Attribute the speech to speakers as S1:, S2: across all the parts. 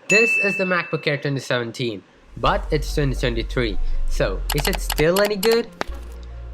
S1: This is the MacBook Air 2017, but it's 2023. So, is it still any good?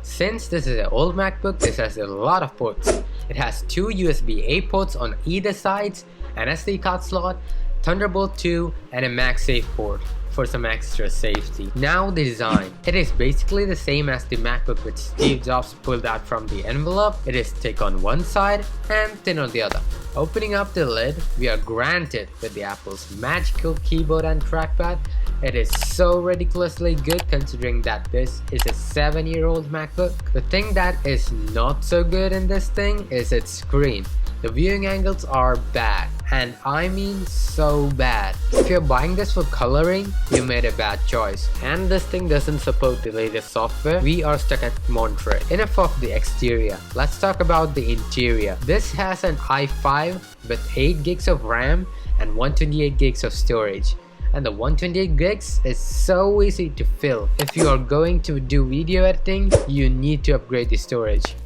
S1: Since this is an old MacBook, this has a lot of ports. It has two USB-A ports on either sides, an SD card slot, Thunderbolt 2, and a MagSafe port for some extra safety. Now the design. It is basically the same as the MacBook which Steve Jobs pulled out from the envelope. It is thick on one side and thin on the other. Opening up the lid, we are granted with the Apple's magical keyboard and trackpad. It is so ridiculously good considering that this is a 7-year-old MacBook. The thing that is not so good in this thing is its screen. The viewing angles are bad, and I mean so bad. If you're buying this for coloring, you made a bad choice. And this thing doesn't support the latest software. We are stuck at Monterey. Enough of the exterior. Let's talk about the interior. This has an i5 with 8 gigs of RAM and 128 gigs of storage. And the 128 gigs is so easy to fill. If you are going to do video editing, you need to upgrade the storage.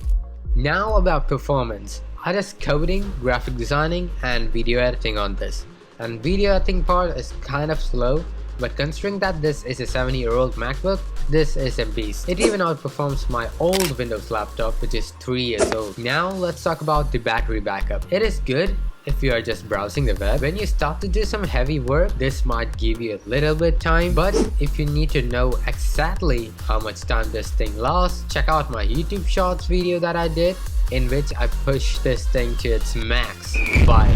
S1: Now about performance. I just coding, graphic designing, and video editing on this. And video editing part is kind of slow, but considering that this is a 7-year-old MacBook, this is a beast. It even outperforms my old Windows laptop, which is 3 years old. Now let's talk about the battery backup. It is good if you are just browsing the web. When you start to do some heavy work, this might give you a little bit time, but if you need to know exactly how much time this thing lasts, check out my YouTube Shorts video that I did, in which I pushed this thing to its max. Bye.